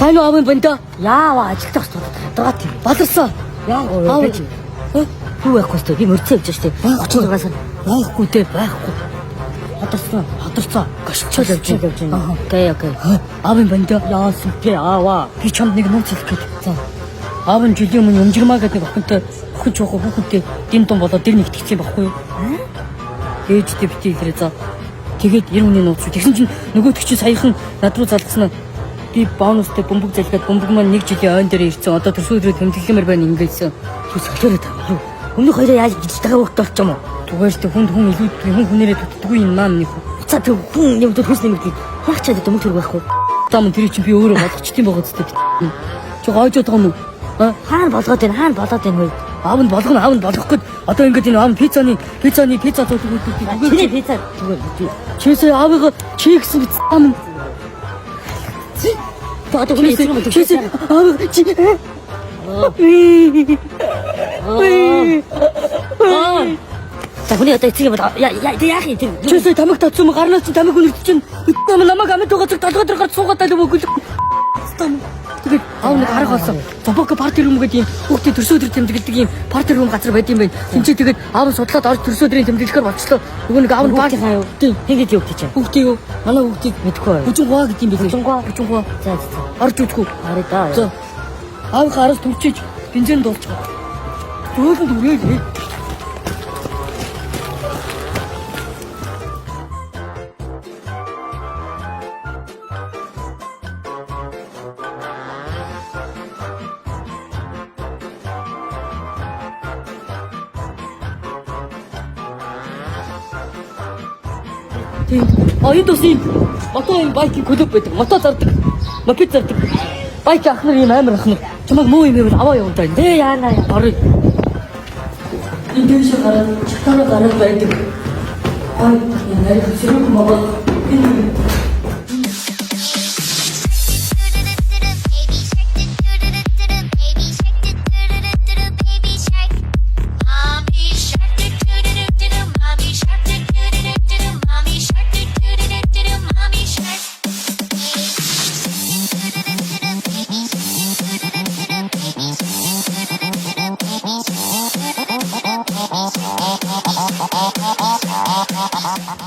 Сайн уу аав банда? Яава ажилтах дургаад баларсан. Яа гэж. Юу яах вэ? Би мөрцөө гэж штэ. 36 сар. Байхгүй дээ, байхгүй. Хатарсан. Гашчаа явж байна. Окей. Аав банда яасан бэ аава? Би чамд нэг нууц хэлэх гээд. За. Аав нь жилийн өмнө өмжирмаа гэдэг охинтой охин жоох хүүхэдтэй дин дун болоод дэр нэгтгэсэн байхгүй юу? Ээжтэй битгий хэрэг за. Тэгээд 90 хүний нууц. Тэгсэн чинь нөгөөдөг чинь саяхан над руу залгсан нь би бонустай бөмбөг залгаад бөмбөг маань 1 жилийн ойн дээр ирсэн. Одоо төрсөн өдрөө тэмдэглэмээр байна ингээсэн. Юу солиороо таа. Өмнөх хоёроо яаж гэж тагаа хөвгт болчих юм уу? Түгээр ч хүн илүүдгүй хүнээрээ дутдаггүй юм маань нэг. За тэг хүн юм дэ хүс нэмэгдээ. Яг ч чаддаг өмг төрөг байхгүй. Таам тэр чинь би өөрөө болгочтiin байгаа зү. Чи гоожод байгаа юм уу? Хаана болгоод байна вэ? Аав нь болгох гээд одоо ингээд энэ аав пицца зуудаг үүдээ. Чиний пицца зүгээр. Чисээ аавыгаа чи гэсэн биз аав нь. Бата чисээ аав чи. За хүний одоо эцэг юм яах юм тэр. Чисээ тамиг татсан юм гарнаас чи тамиг үнэрч чинь. Намайг амьд байгаа зэрэг талгад гарч суугаад тал өгөөл. Тэгээд аав нэг харах болсон. Зобок парти рум гэдэг юм хүүхдээ төрсөн өдөр тэмдэглэдэг юм парти рум газар байд юм байна. Тинчээ тэгээд аав нь судлаад орж төрсөн өдрийн тэмдэглэхээр болчихлоо. Нөгөө нэг аав нь парти хаа юу? Хийгээд юу гэж чинь. Хүүхдээ юу? Манай хүүхдийг мэдгүй бай. Бүжингуа гэдэг юм бэ? Бүжингуа. За. Орж үзгүй. Хараа да. За. Аав гараас төвчиж бензин дуусчих. Зөөлөнд үрээ. Энэ төсөө мото юм байкийн клуб байдаг. Мото зардаг. Мопед зардаг. Байк ахнар юм амар ахнар. Чамайг муу юм байвал аваа явуулдаа. Дээ яана. Орой. Энэ дэвш гараад байдаг. Энэ нарийн хэрэг могол.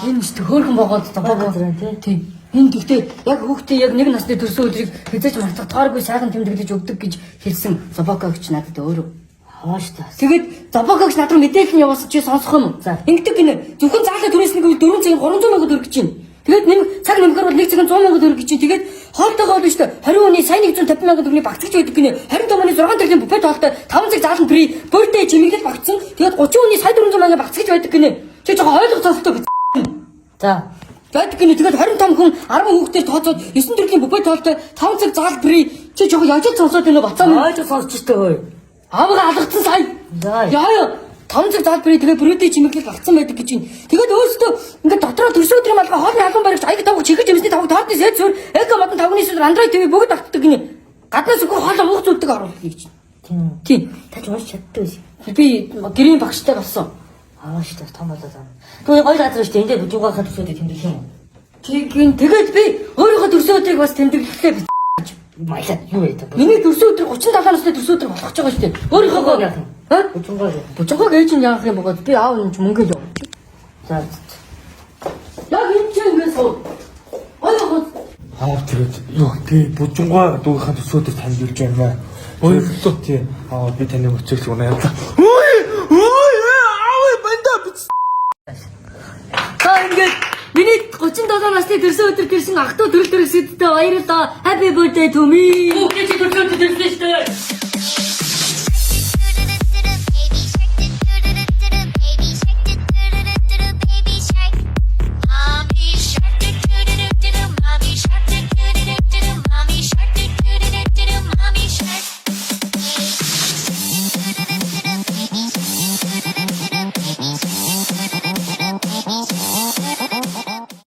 Энэ ч хөөрхөн богоод байгаа тийм. Энэ гэхдээ яг хүүхдээ яг нэг насны төрсөн өдрийг хэзээж мартагдахааргүй сайхан тэмдэглэж өгдөг гэж хэлсэн Зобокогч надад өөрөө хавааш та. Тэгээд Зобокогч над руу мэдээлэл нь явуулсан чи сонсох юм уу? За. Ингэдэг гинэ. Зөвхөн заалаа түрээснийг 4 цагийн 300 мянга төгрөг гэж байна. Тэгээд нэг цаг нэмэхээр бол 1 цагийн 100 мянга төгрөг гэж байна. Тэгээд хоолтойгоо л шүү дээ. 20 хүний сайн 150 мянга төгрөгийн багцгч байдаг гинэ. 25 хүний 6 төрлийн буфет хоолтой 5 цаг заалан фри birthday чимэглэл багцсан. Тэгээд 30 хүний сая 400 мянга багцгч байдаг гинэ. Чи жоохон ойлгох сонголтоо биз. За. Байдаг гинэ. Тэгээд 25 хүн 10 хүүхдээ тооцоод 9 төрлийн буфет хоолтой 5 цаг заалан фри чи жоохон яжил сонсоод байна уу? Бацаа ойлгож сонсч штэ ой. Аавга алгацсан сая. Яа. 5 цаг заалан фри тэгээд birthday чимэглэл багцсан байдаг гэж байна. Тэгээд өөрөөсөө ингээд дотроо төрсөн өдрийн малгай хоолны албан баригч аяг тавх чихэж юмсны тавх тоотны сэт зүр эко модон тавхны сүр Android TV бүгд автдаг гинэ. Гаднаас өгөх хоолоо муух зүтдэг оруулах гэж. Тийм. Таж унш чаддаг биш. Би гэрийн багштай болсон. Ааш та том болоод байна. Тэгвэл гоё газар шүү дээ. Энд бүжингуй хад төсөөд тэмдэглэх юм. Тэгээд би өөрийнхөө төрсөн өдрийг бас тэмдэглэхлээ би. Маяг юу вэ? Миний төрсөн өдөр 37 насны төрсөн өдөр болгож байгаа шүү дээ. Өөрийнхөө яах юм? Бүжингуй гэж яах юм бөгөөд би аав юм мөнгө л явуулчих. За. Яг энэ ч ингэ суу. Аа тэгээд юу тий бүжингуй дүүхээ төсөөд танд ирж байна. Өөрөлдөө тий. Аа би таны өчөж унаа явлаа. Ингээд миний 37 насны төрсөн өдөр төрсөн ах トゥ төрөл төрөсөдтэй баярлалаа. Happy birthday to me. Өчигдөр төрсөн шүү дээ.